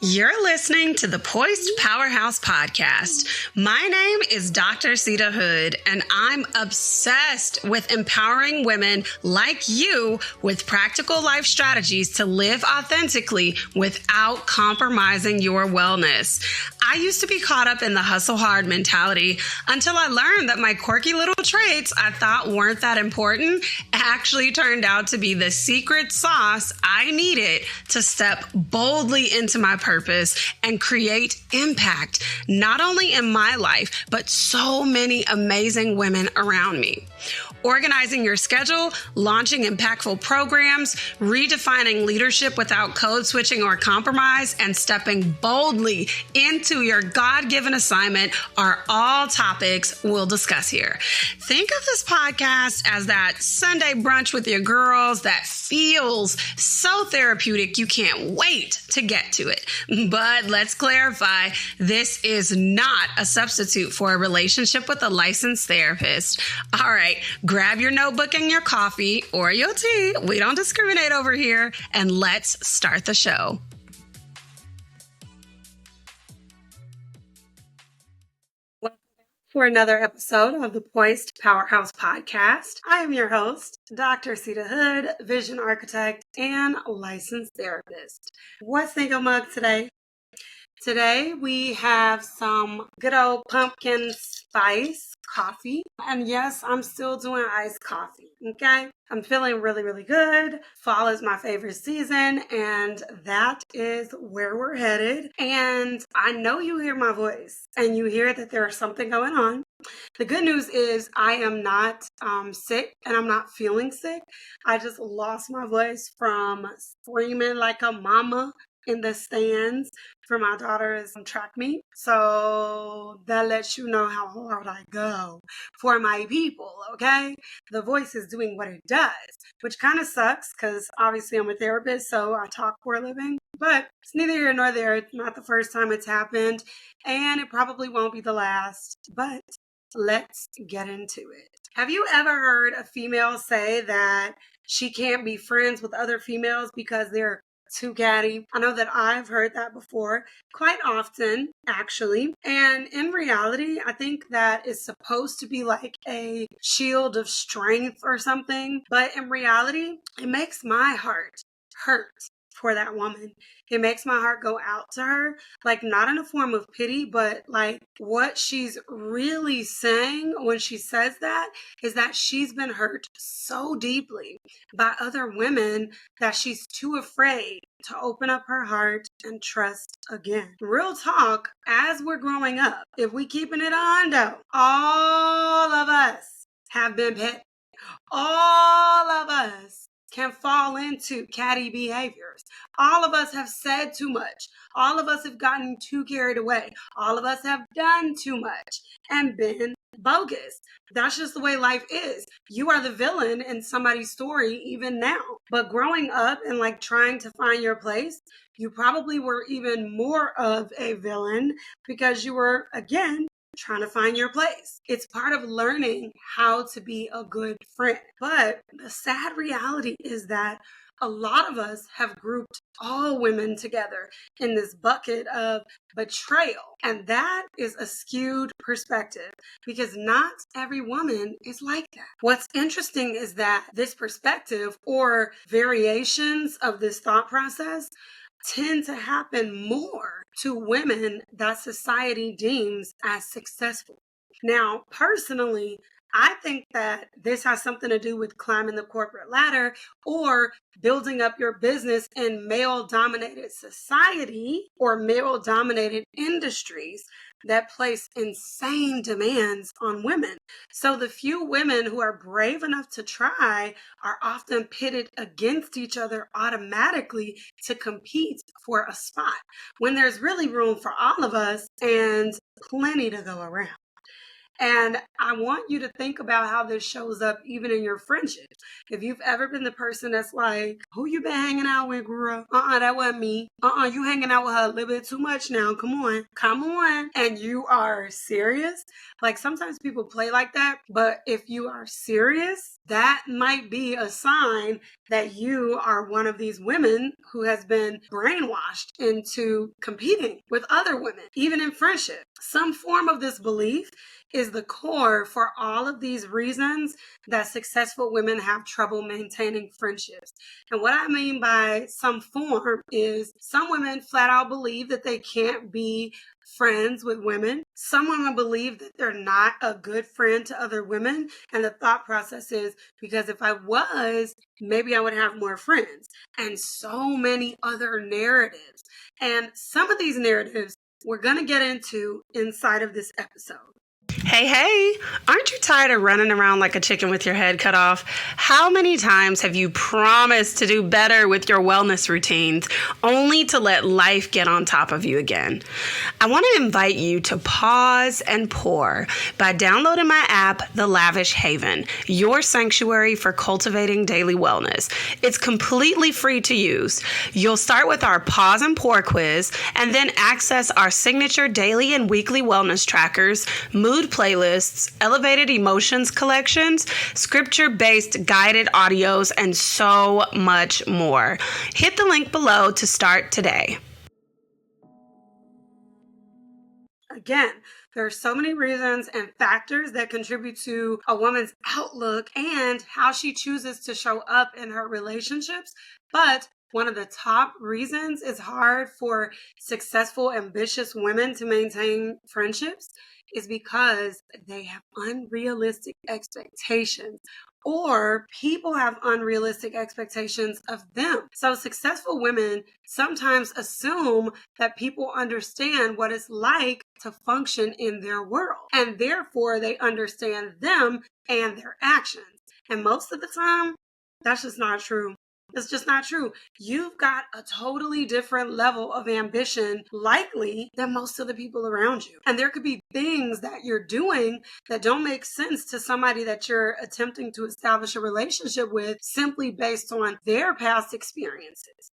You're listening to the Poised Powerhouse Podcast. My name is Dr. Sita Hood, and I'm obsessed with empowering women like you with practical life strategies to live authentically without compromising your wellness. I used to be caught up in the hustle hard mentality until I learned that my quirky little traits I thought weren't that important actually turned out to be the secret sauce I needed to step boldly into my purpose and create impact, not only in my life, but so many amazing women around me. Organizing your schedule, launching impactful programs, redefining leadership without code switching or compromise, and stepping boldly into your God-given assignment are all topics we'll discuss here. Think of this podcast as that Sunday brunch with your girls that feels so therapeutic you can't wait to get to it. But let's clarify, this is not a substitute for a relationship with a licensed therapist. All right, grab your notebook and your coffee or your tea. We don't discriminate over here. And let's start the show. Welcome back for another episode of the Poised Powerhouse Podcast. I am your host, Dr. Sita Hood, vision architect and licensed therapist. What's the go mug today? Today we have some good old pumpkin spice coffee. And yes, I'm still doing iced coffee, okay? I'm feeling really, really good. Fall is my favorite season, and that is where we're headed. And I know you hear my voice, and you hear that there's something going on. The good news is I am not sick, and I'm not feeling sick. I just lost my voice from screaming like a mama in the stands for my daughter's track meet. So that lets you know how hard I go for my people, okay? The voice is doing what it does, which kind of sucks because obviously I'm a therapist, so I talk for a living. But it's neither here nor there. It's not the first time it's happened, and it probably won't be the last. But let's get into it. Have you ever heard a female say that she can't be friends with other females because they're too catty? I know that I've heard that before, quite often, actually. And in reality, I think that is supposed to be like a shield of strength or something. But in reality, it makes my heart hurt for that woman. It makes my heart go out to her, like not in a form of pity, but like what she's really saying when she says that is that she's been hurt so deeply by other women that she's too afraid to open up her heart and trust again. Real talk, as we're growing up, if we keeping it on though, all of us have been pet. All of us can fall into catty behaviors. All of us have said too much. All of us have gotten too carried away. All of us have done too much and been bogus. That's just the way life is. You are the villain in somebody's story even now. But growing up and like trying to find your place, you probably were even more of a villain because you were, again, trying to find your place. It's part of learning how to be a good friend. But the sad reality is that a lot of us have grouped all women together in this bucket of betrayal. And that is a skewed perspective because not every woman is like that. What's interesting is that this perspective or variations of this thought process tend to happen more to women that society deems as successful. Now, personally, I think that this has something to do with climbing the corporate ladder or building up your business in male-dominated society or male-dominated industries that place insane demands on women. So the few women who are brave enough to try are often pitted against each other automatically to compete for a spot when there's really room for all of us and plenty to go around. And I want you to think about how this shows up even in your friendships. If you've ever been the person that's like, who you been hanging out with, girl? That wasn't me. You hanging out with her a little bit too much now. Come on. And you are serious. Like sometimes people play like that, but if you are serious, that might be a sign that you are one of these women who has been brainwashed into competing with other women, even in friendship. Some form of this belief is the core for all of these reasons that successful women have trouble maintaining friendships. And what I mean by some form is some women flat out believe that they can't be friends with women. Some women believe that they're not a good friend to other women. And the thought process is, because if I was, maybe I would have more friends. And so many other narratives. And some of these narratives we're going to get into inside of this episode. Hey, aren't you tired of running around like a chicken with your head cut off? How many times have you promised to do better with your wellness routines only to let life get on top of you again? I want to invite you to pause and pour by downloading my app, The Lavish Haven, your sanctuary for cultivating daily wellness. It's completely free to use. You'll start with our pause and pour quiz and then access our signature daily and weekly wellness trackers, mood playlists, elevated emotions collections, scripture-based guided audios, and so much more. Hit the link below to start today. Again, there are so many reasons and factors that contribute to a woman's outlook and how she chooses to show up in her relationships. But one of the top reasons it's hard for successful, ambitious women to maintain friendships is because they have unrealistic expectations, or people have unrealistic expectations of them. So successful women sometimes assume that people understand what it's like to function in their world, and therefore they understand them and their actions. And most of the time, that's just not true. It's just not true. You've got a totally different level of ambition, likely, than most of the people around you. And there could be things that you're doing that don't make sense to somebody that you're attempting to establish a relationship with simply based on their past experiences.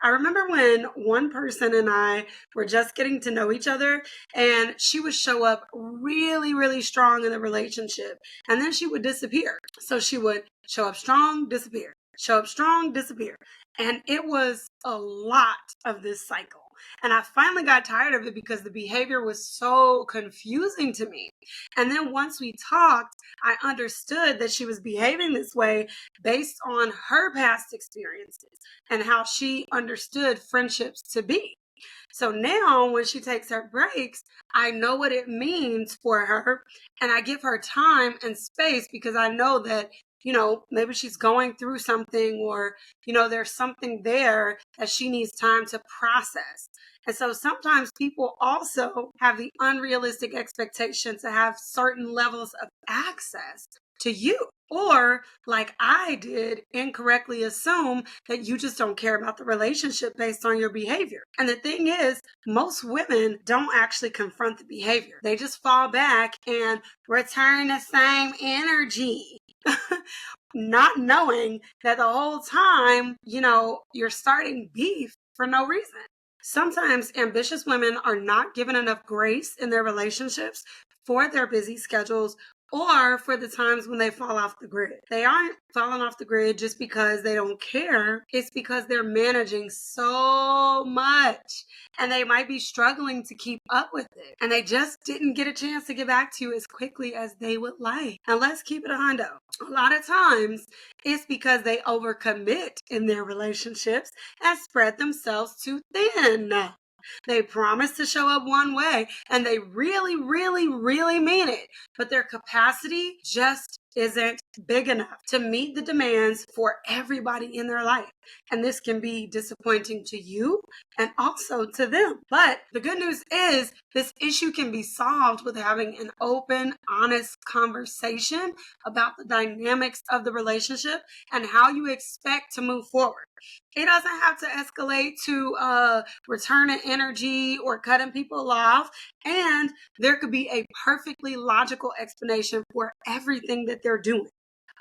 I remember when one person and I were just getting to know each other, and she would show up really, really strong in the relationship, and then she would disappear. So she would show up strong, disappear. Show up strong, disappear. And it was a lot of this cycle. And I finally got tired of it because the behavior was so confusing to me. And then once we talked, I understood that she was behaving this way based on her past experiences and how she understood friendships to be. So now when she takes her breaks, I know what it means for her, and I give her time and space because I know that maybe she's going through something, or, there's something there that she needs time to process. And so sometimes people also have the unrealistic expectation to have certain levels of access to you. Or, like I did, incorrectly assume that you just don't care about the relationship based on your behavior. And the thing is, most women don't actually confront the behavior. They just fall back and return the same energy. Not knowing that the whole time, you're starting beef for no reason. Sometimes ambitious women are not given enough grace in their relationships for their busy schedules or for the times when they fall off the grid. They aren't falling off the grid just because they don't care. It's because they're managing so much and they might be struggling to keep up with it. And they just didn't get a chance to get back to you as quickly as they would like. And let's keep it a hundo. A lot of times it's because they overcommit in their relationships and spread themselves too thin. They promise to show up one way and they really, really, really mean it, but their capacity just isn't big enough to meet the demands for everybody in their life. And this can be disappointing to you and also to them. But the good news is this issue can be solved with having an open, honest conversation about the dynamics of the relationship and how you expect to move forward. It doesn't have to escalate to returning energy or cutting people off. And there could be a perfectly logical explanation for everything that they're doing.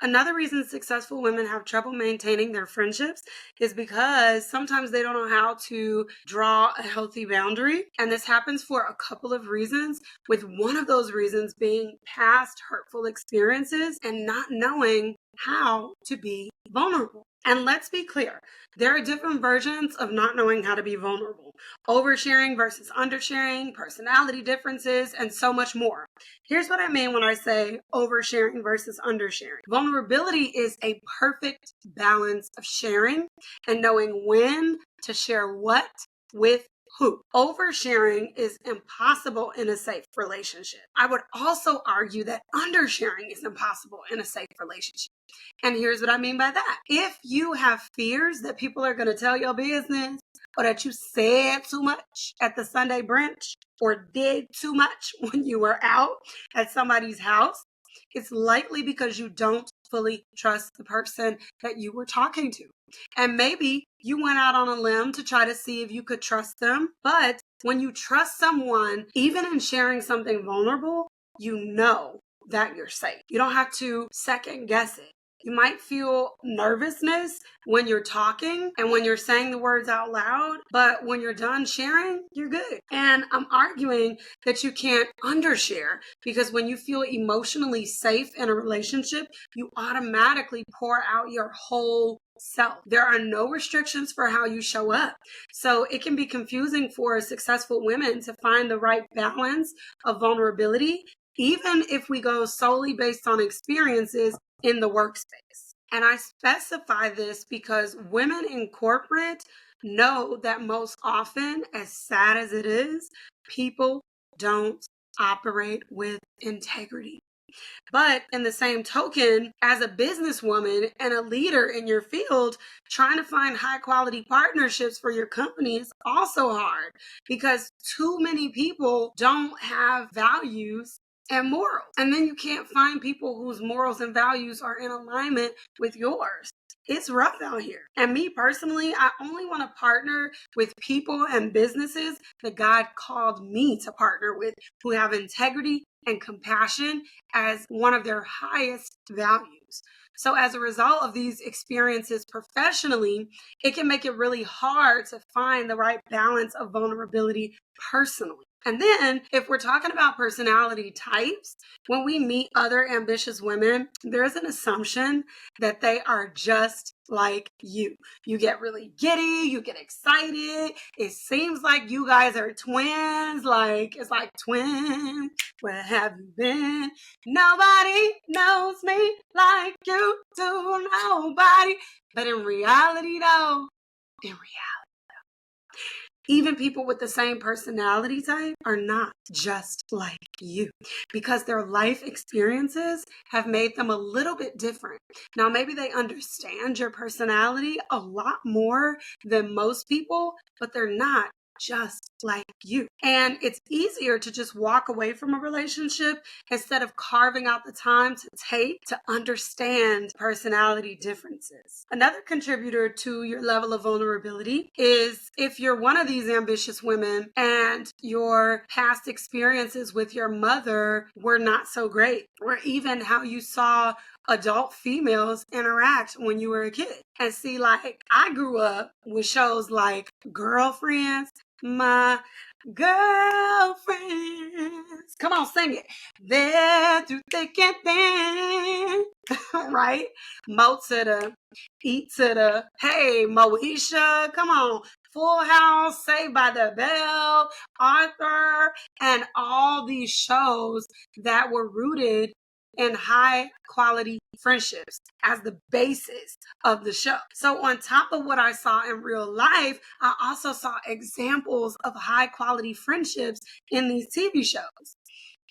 Another reason successful women have trouble maintaining their friendships is because sometimes they don't know how to draw a healthy boundary. And this happens for a couple of reasons, with one of those reasons being past hurtful experiences and not knowing how to be vulnerable. And let's be clear, there are different versions of not knowing how to be vulnerable. Oversharing versus undersharing, personality differences, and so much more. Here's what I mean when I say oversharing versus undersharing. Vulnerability is a perfect balance of sharing and knowing when to share what with who. Oversharing is impossible in a safe relationship. I would also argue that undersharing is impossible in a safe relationship. And here's what I mean by that. If you have fears that people are going to tell your business, or that you said too much at the Sunday brunch, or did too much when you were out at somebody's house, it's likely because you don't fully trust the person that you were talking to. And maybe you went out on a limb to try to see if you could trust them. But when you trust someone, even in sharing something vulnerable, you know that you're safe. You don't have to second guess it. You might feel nervousness when you're talking and when you're saying the words out loud, but when you're done sharing, you're good. And I'm arguing that you can't undershare, because when you feel emotionally safe in a relationship, you automatically pour out your whole self. There are no restrictions for how you show up. So it can be confusing for successful women to find the right balance of vulnerability, even if we go solely based on experiences in the workspace. And I specify this because women in corporate know that most often, as sad as it is, people don't operate with integrity. But in the same token, as a businesswoman and a leader in your field, trying to find high quality partnerships for your company is also hard, because too many people don't have values and morals. And then you can't find people whose morals and values are in alignment with yours. It's rough out here. And me personally, I only want to partner with people and businesses that God called me to partner with, who have integrity and compassion as one of their highest values. So as a result of these experiences professionally, it can make it really hard to find the right balance of vulnerability personally. And then if we're talking about personality types, when we meet other ambitious women, there's an assumption that they are just like you. You get really giddy, you get excited. It seems like you guys are twins, like it's like twins. Where have you been? Nobody knows me like you do, nobody. But in reality, even people with the same personality type are not just like you, because their life experiences have made them a little bit different. Now, maybe they understand your personality a lot more than most people, but they're not just like you. And it's easier to just walk away from a relationship instead of carving out the time to take to understand personality differences. Another contributor to your level of vulnerability is if you're one of these ambitious women and your past experiences with your mother were not so great, or even how you saw adult females interact when you were a kid. And see, like, I grew up with shows like Girlfriends, My Girlfriends. Come on, sing it. They're through thick and thin. Right? Mo to the, E to the, hey, Moesha, come on. Full House, Saved by the Bell, Arthur, and all these shows that were rooted in high quality friendships as the basis of the show. So on top of what I saw in real life, I also saw examples of high quality friendships in these TV shows.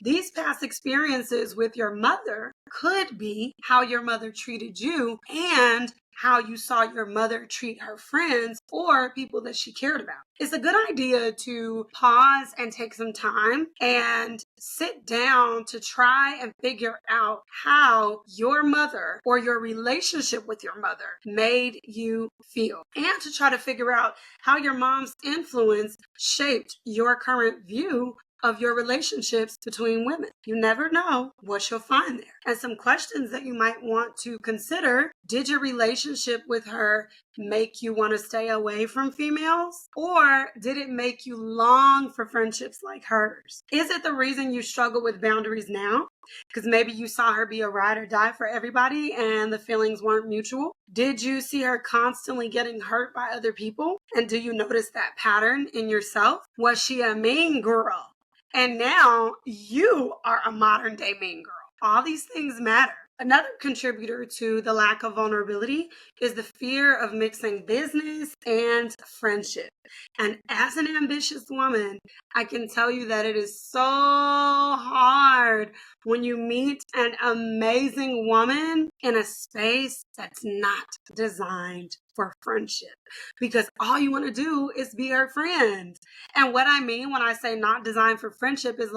These past experiences with your mother could be how your mother treated you and how you saw your mother treat her friends or people that she cared about. It's a good idea to pause and take some time and sit down to try and figure out how your mother or your relationship with your mother made you feel, and to try to figure out how your mom's influence shaped your current view of your relationships between women. You never know what you'll find there. And some questions that you might want to consider: did your relationship with her make you want to stay away from females? Or did it make you long for friendships like hers? Is it the reason you struggle with boundaries now? Because maybe you saw her be a ride or die for everybody and the feelings weren't mutual. Did you see her constantly getting hurt by other people? And do you notice that pattern in yourself? Was she a mean girl? And now you are a modern day mean girl. All these things matter. Another contributor to the lack of vulnerability is the fear of mixing business and friendship. And as an ambitious woman, I can tell you that it is so hard when you meet an amazing woman in a space that's not designed for friendship, because all you want to do is be her friend. And what I mean when I say not designed for friendship is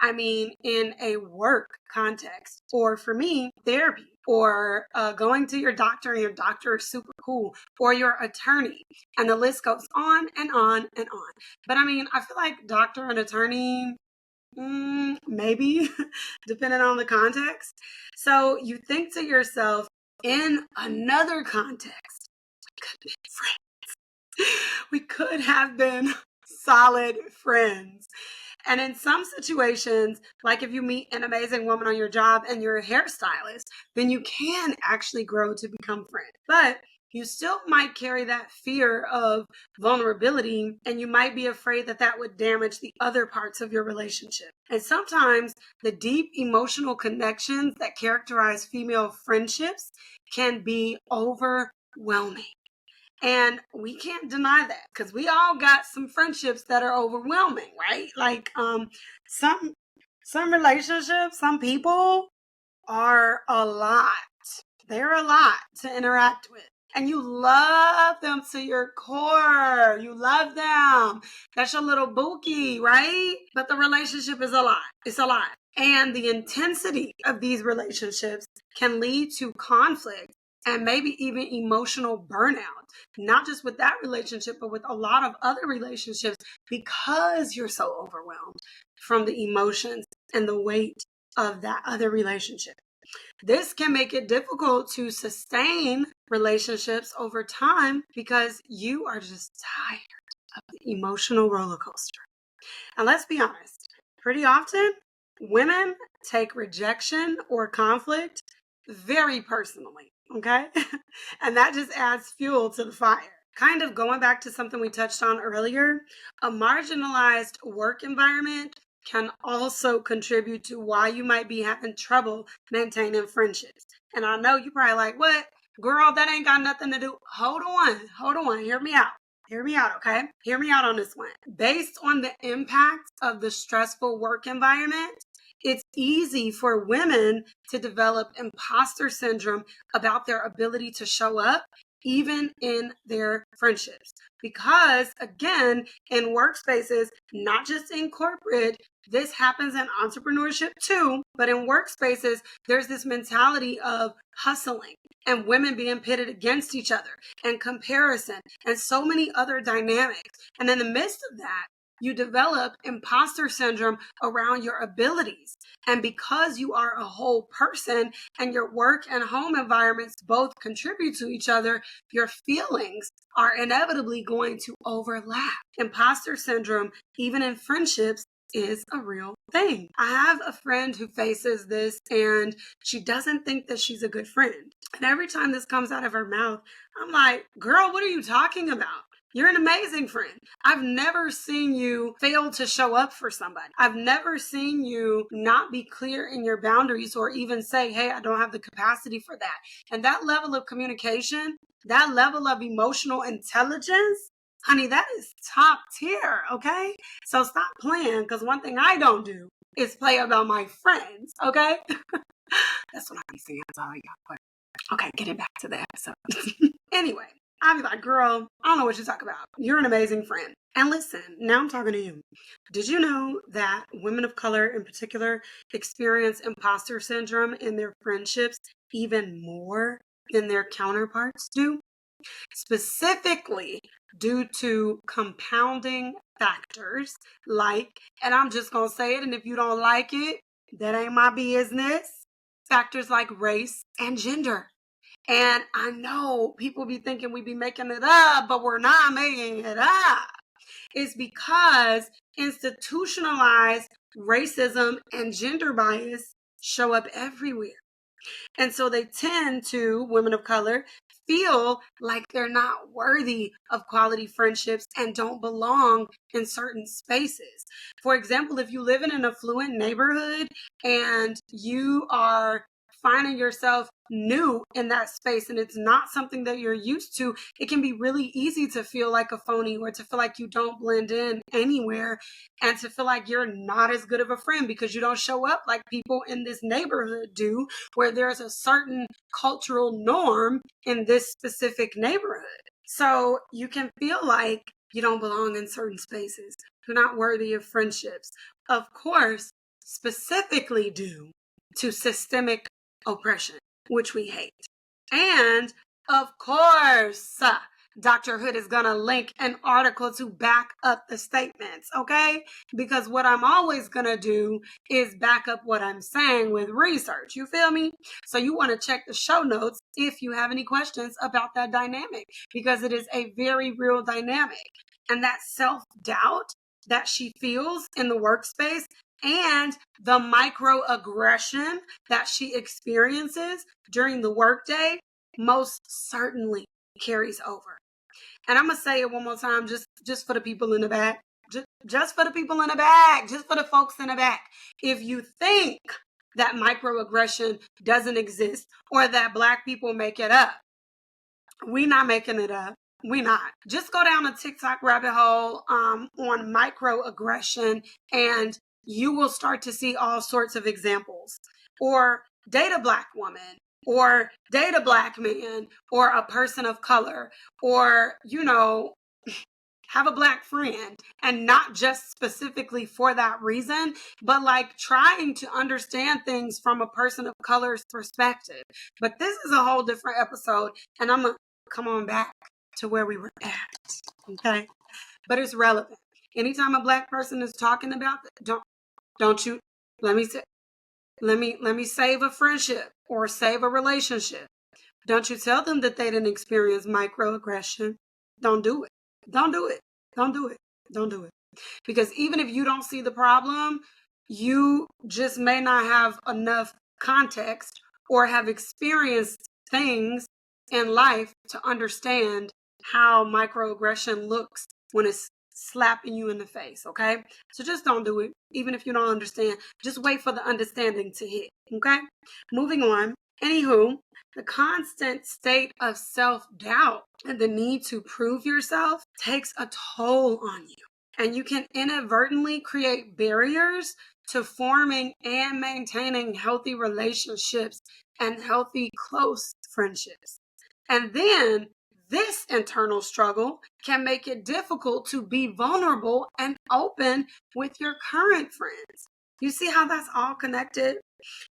I mean in a work context, or for me, therapy, or going to your doctor and your doctor is super cool, or your attorney, and the list goes on and on and on. But I mean, I feel like doctor and attorney, maybe, depending on the context. So you think to yourself, in another context, we could have been solid friends. And in some situations, like if you meet an amazing woman on your job and you're a hairstylist, then you can actually grow to become friends. But you still might carry that fear of vulnerability, and you might be afraid that that would damage the other parts of your relationship. And sometimes the deep emotional connections that characterize female friendships can be overwhelming. And we can't deny that, because we all got some friendships that are overwhelming, right? Some relationships, some people are a lot. They're a lot to interact with. And you love them to your core. You love them. That's your little bookie, right? But the relationship is a lot. It's a lot. And the intensity of these relationships can lead to conflict and maybe even emotional burnout, not just with that relationship, but with a lot of other relationships, because you're so overwhelmed from the emotions and the weight of that other relationship. This can make it difficult to sustain relationships over time because you are just tired of the emotional roller coaster. And let's be honest, pretty often women take rejection or conflict very personally, okay? And that just adds fuel to the fire. Kind of going back to something we touched on earlier, a marginalized work environment can also contribute to why you might be having trouble maintaining friendships. And I know you're probably like, what? Girl, that ain't got nothing to do. Hold on, hear me out. Hear me out, okay? Hear me out on this one. Based on the impact of the stressful work environment, it's easy for women to develop imposter syndrome about their ability to show up, even in their friendships. Because again, in workspaces, not just in corporate, this happens in entrepreneurship too, but in workspaces, there's this mentality of hustling and women being pitted against each other and comparison and so many other dynamics. And in the midst of that, you develop imposter syndrome around your abilities. And because you are a whole person and your work and home environments both contribute to each other, your feelings are inevitably going to overlap. Imposter syndrome, even in friendships, is a real thing. I have a friend who faces this, and she doesn't think that she's a good friend. And every time this comes out of her mouth, I'm like, girl, what are you talking about? You're an amazing friend. I've never seen you fail to show up for somebody. I've never seen you not be clear in your boundaries or even say, hey, I don't have the capacity for that. And that level of communication, that level of emotional intelligence, honey, that is top tier, okay? So stop playing, because one thing I don't do is play about my friends, okay? That's what I be saying. That's all I got. Okay, getting back to the episode. Anyway, I'll be like, girl, I don't know what you talk about. You're an amazing friend. And listen, now I'm talking to you. Did you know that women of color in particular experience imposter syndrome in their friendships even more than their counterparts do? Specifically due to compounding factors like, and I'm just going to say it, and if you don't like it, that ain't my business, factors like race and gender. And I know people be thinking we be making it up, but we're not making it up. It's because institutionalized racism and gender bias show up everywhere. And so they tend to, women of color, feel like they're not worthy of quality friendships and don't belong in certain spaces. For example, if you live in an affluent neighborhood and you are finding yourself new in that space and it's not something that you're used to, it can be really easy to feel like a phony or to feel like you don't blend in anywhere and to feel like you're not as good of a friend because you don't show up like people in this neighborhood do, where there's a certain cultural norm in this specific neighborhood. So you can feel like you don't belong in certain spaces. You're not worthy of friendships. Of course, specifically due to systemic oppression, which we hate. And of course, Dr. Hood is going to link an article to back up the statements, okay? Because what I'm always going to do is back up what I'm saying with research. You feel me? So you want to check the show notes if you have any questions about that dynamic, because it is a very real dynamic. And that self-doubt that she feels in the workspace and the microaggression that she experiences during the workday most certainly carries over. And I'm going to say it one more time, just for the people in the back, just for the people in the back, just for the folks in the back. If you think that microaggression doesn't exist or that Black people make it up, we not making it up. We not. Just go down a TikTok rabbit hole on microaggression and you will start to see all sorts of examples. Or date a Black woman, or date a Black man, or a person of color, or, have a Black friend, and not just specifically for that reason, but like trying to understand things from a person of color's perspective. But this is a whole different episode, and I'm going to come on back to where we were at, okay? But it's relevant. Anytime a Black person is talking about that, don't you let me save a friendship or save a relationship. Don't you tell them that they didn't experience microaggression. Don't do it. Don't do it. Don't do it. Don't do it. Because even if you don't see the problem, you just may not have enough context or have experienced things in life to understand how microaggression looks when it's slapping you in the face, okay? So just don't do it. Even if you don't understand, just wait for the understanding to hit, okay? Moving on. Anywho, the constant state of self-doubt and the need to prove yourself takes a toll on you. And you can inadvertently create barriers to forming and maintaining healthy relationships and healthy, close friendships. And then this internal struggle can make it difficult to be vulnerable and open with your current friends. You see how that's all connected?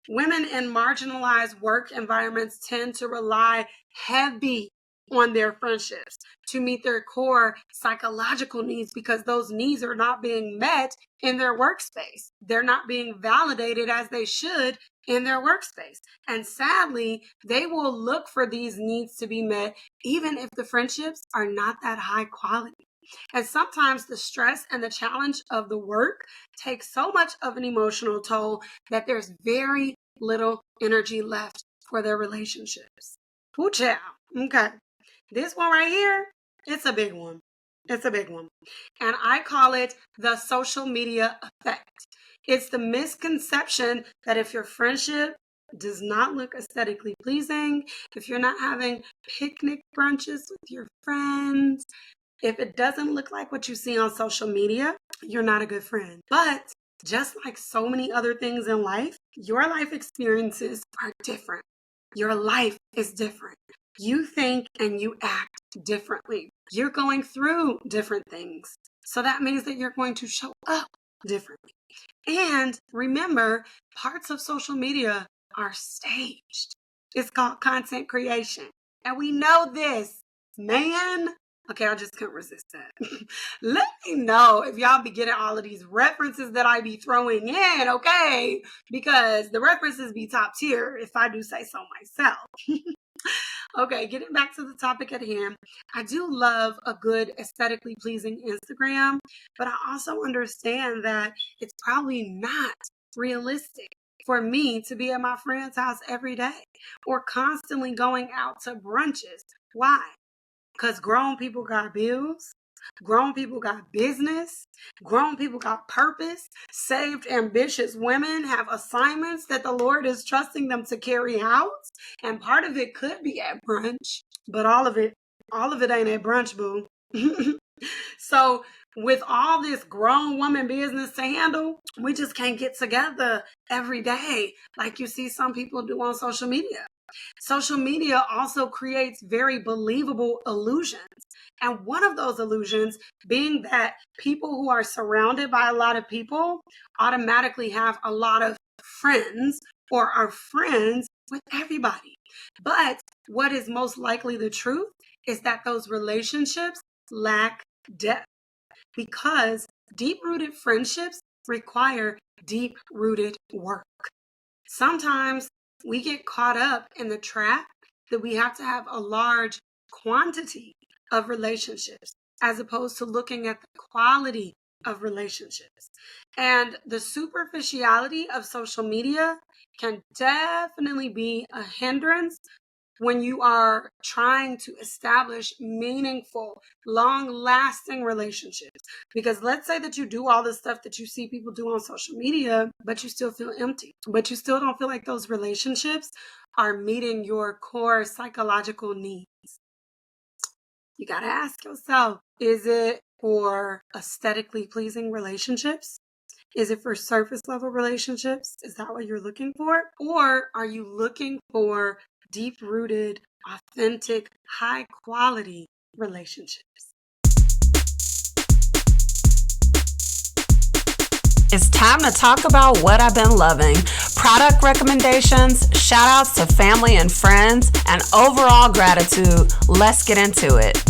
Women in marginalized work environments tend to rely heavy on their friendships to meet their core psychological needs because those needs are not being met in their workspace. They're not being validated as they should in their workspace. And sadly, they will look for these needs to be met even if the friendships are not that high quality. And sometimes the stress and the challenge of the work takes so much of an emotional toll that there's very little energy left for their relationships. Ooh, child. Okay. This one right here, it's a big one. It's a big one. And I call it the social media effect. It's the misconception that if your friendship does not look aesthetically pleasing, if you're not having picnic brunches with your friends, if it doesn't look like what you see on social media, you're not a good friend. But just like so many other things in life, your life experiences are different. Your life is different. You think and you act differently. You're going through different things. So that means that you're going to show up differently. And remember, parts of social media are staged. It's called content creation. And we know this, man. Okay, I just couldn't resist that. Let me know if y'all be getting all of these references that I be throwing in, okay? Because the references be top tier, if I do say so myself. Okay, getting back to the topic at hand, I do love a good aesthetically pleasing Instagram, but I also understand that it's probably not realistic for me to be at my friend's house every day or constantly going out to brunches. Why? Because grown people got bills. Grown people got business. Grown people got purpose. Saved, ambitious women have assignments that the Lord is trusting them to carry out. And part of it could be at brunch, but all of it ain't at brunch, boo. So with all this grown woman business to handle, we just can't get together every day like you see some people do on social media. Social media also creates very believable illusions. And one of those illusions being that people who are surrounded by a lot of people automatically have a lot of friends or are friends with everybody. But what is most likely the truth is that those relationships lack depth because deep-rooted friendships require deep-rooted work. Sometimes we get caught up in the trap that we have to have a large quantity of relationships as opposed to looking at the quality of relationships. And the superficiality of social media can definitely be a hindrance when you are trying to establish meaningful, long-lasting relationships. Because let's say that you do all the stuff that you see people do on social media, but you still feel empty. But you still don't feel like those relationships are meeting your core psychological needs. You got to ask yourself, is it for aesthetically pleasing relationships? Is it for surface level relationships? Is that what you're looking for? Or are you looking for deep rooted, authentic, high quality relationships? It's time to talk about what I've been loving. Product recommendations, shout outs to family and friends, and overall gratitude. Let's get into it.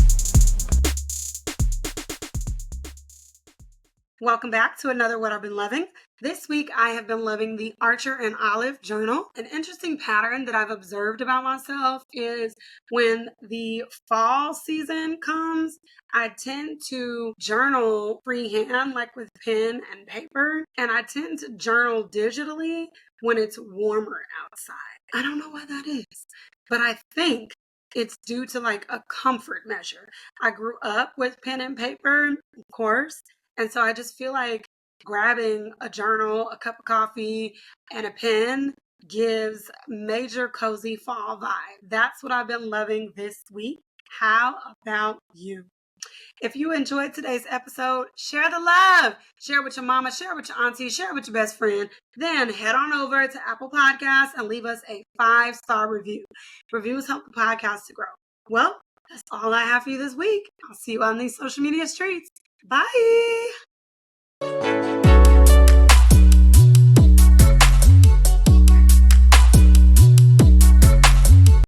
Welcome back to another What I've Been Loving. This week I have been loving the Archer and Olive journal. An interesting pattern that I've observed about myself is when the fall season comes, I tend to journal freehand, like with pen and paper, and I tend to journal digitally when it's warmer outside. I don't know why that is, but I think it's due to like a comfort measure. I grew up with pen and paper, of course. And so I just feel like grabbing a journal, a cup of coffee, and a pen gives major cozy fall vibe. That's what I've been loving this week. How about you? If you enjoyed today's episode, share the love. Share it with your mama, share it with your auntie, share it with your best friend. Then head on over to Apple Podcasts and leave us a 5-star review. Reviews help the podcast to grow. Well, that's all I have for you this week. I'll see you on these social media streets. Bye.